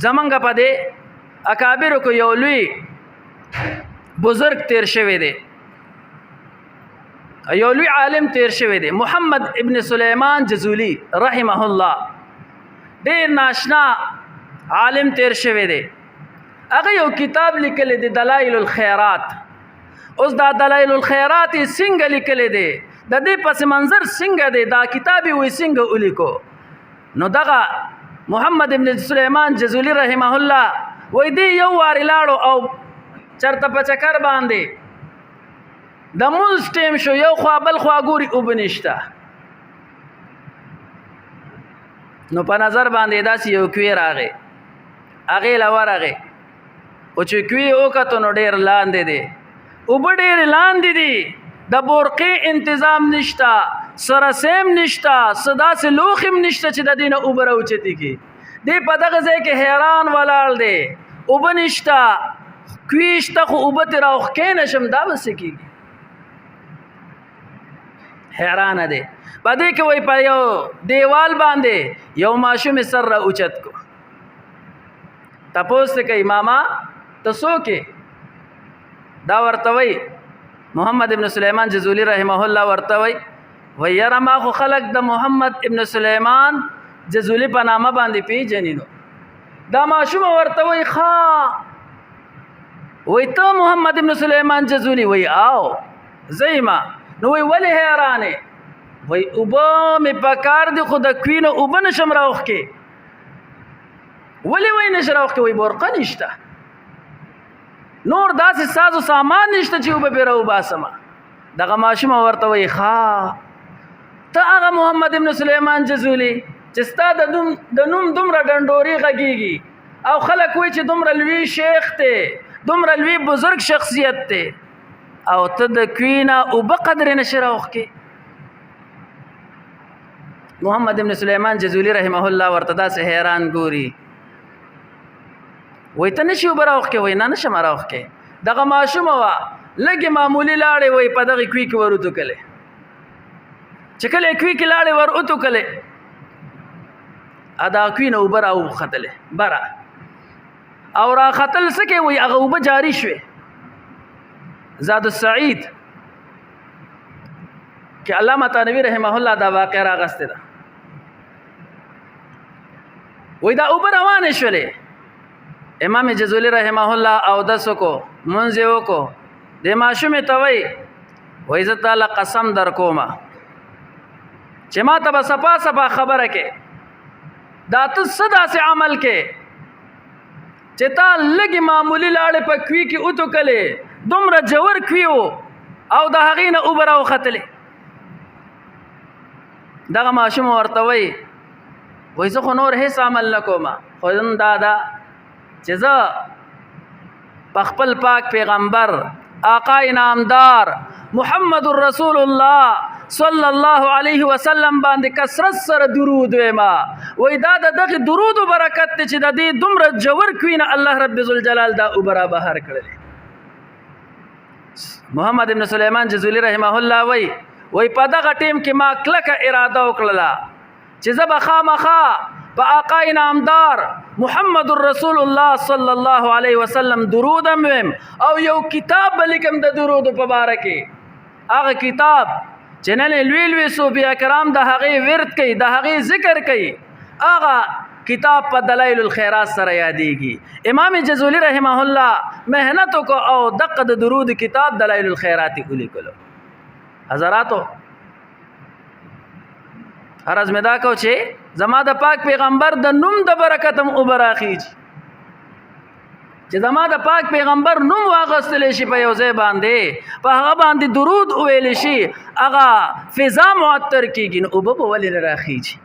زمونږ په دې اکابرو کې یو لوی بزرگ تیر شوی دی، یو لوی عالم تیر شوی دی، محمد ابن سلیمان جزولی رحمه الله، ډیر ناشنا عالم تیر شوی دی. هغه یو کتاب لیکلی دی دلائل الخیرات. اوس دا دلائل الخیرات یې څنګه لیکلی دی، د دې پس منظر څنګه دی، دا کتاب یې وی څنګه ولیکو. نو دغه محمد ابن سلیمان جزولی رحمه الله وی دی یو وارې لاړو او چرته په چکر باندې د مونځ ټیم شو، یو خوا بل خوا ګوري اوبه نشته. نو په نظر باندې داسې یو کوی راغی، هغې له ورغې خو چې کوی وکتو نو ډېر لاندې دی، اوبه ډېرې لاندې دي، د بورقې انتظام نشته، سرسیم نشته، څه داسې لوښ هم نشته چې د دې نه اوبه راوچتې کړي. دی په دغه ځای کې حیران ولاړ دی، اوبه نشته، کوی شته خو اوبه ترې راوښکې نه شم، دا به څه کېږي؟ حیرانه دی. په دې کې وایي په یو دیوال باندې یو ماشوم یې سر را اوچت کو، تپوس ته کوي ماما ته څوک یې؟ دا ورته وایي محمد ابن سلیمان جزولی رحمه الله ورته وایي یاره ما خو خلک د محمد ابن سلیمان جزولی په نامه باندې پیژني. نو دا ماشوم ورته وایي ښه، وایي ته محمد ابن سلیمان جزولی؟ وایي آو زه یم. نو وایي ولې حیرانې؟ وایي اوبه مې په کار دي خو د کوی نه اوبه نشم راوښکې. ولې وایي نشي راوښکې؟ وایي برقه نشته، نور داسې ساز و سامان نشته چې اوبه پرې راوباسمه. دغه ماشوم ورته وایي ښه، ته هغه محمد ابن سلیمان جزولی چې ستا د نوم دومره ډنډوري غږیږي او خلک وایي چې دومره لوی شیخ دی، دومره لوی بزرگ شخصیت دی، او ته د کوی نه اوبه قدرې نشي راوښکې؟ محمد ابن سلیمان جزولی رحمه الله ورته داسې حیران ګوري، وایي ته نشي اوبه راوښکې؟ وایي نه نشم راوښکې. دغه ماشومه وه لږې معمولي لاړې وایي په دغې کوی کې ور وتوکلې، چې کله یې کوی کې لاړې ور وتوکلې دا کوی نه اوبه را وختلې بره، او راختل څه کوي؟ وایي هغه اوبه جاري شوې. زاد السعید کې علامه تانوی رحمه الله دا واقع راغسته ده، وایي دا اوبه روانې شولې. امام جزولی رحمه الله اودس وکړو، مونځ یې وکړو، د ماشومې ته وایي زه تاله قسم در کومه چې ما ته به صفا صفا خبره کې دا ته څه داسې عمل کې چې تا لږې معمولي لاړې په کوي کې وتوکلې، دومره جوور کوي و او د هغې نه اوبه راوختلې. دغه ماشوم ورته وایي زه خو نور هېڅ عمل نه کوم، خو نن دا ده چې زه په خپل پاک پیغمبر آقا نامدار محمد رسول الله صلی الله علیه وسلم باندې کثرت سره درود ویما. وایي دا د دغې درودو برکت دی چې د دې دومره جوور کوي نه الله رب ذوالجلال دا اوبه را بهر کړلې. محمد ابن سلیمان جزولی رحمه الله وایي په دغه ټیم کې ما کلکه اراده وکړله چې زه به خامخا په آقا نامدار محمد رسول الله صلی الله علیه وسلم درود هم ویم او یو کتاب به لیکم د درودو په باره کې. هغه کتاب چې نن لوی لوی صوفیا کرام د هغې ورد کوي، د هغې ذکر کوي، هغه کتاب په دلائل الخیرات سره یادېږي. امام جزولی رحمه الله محنت وکړو او دقه د درود کتاب دلائل الخیرات یې ولیکلو. حضراتو عرض مې دا کو چې زما د پاک پیغمبر د نوم د برکت هم اوبه راخیږي، چې زما د پاک پیغمبر نوم واغستلی شي په یو ځای باندې، په هغه باندې درود وویلی شي، هغه فضا معطر کېږي، نو اوبه به ولې نه راخیږي؟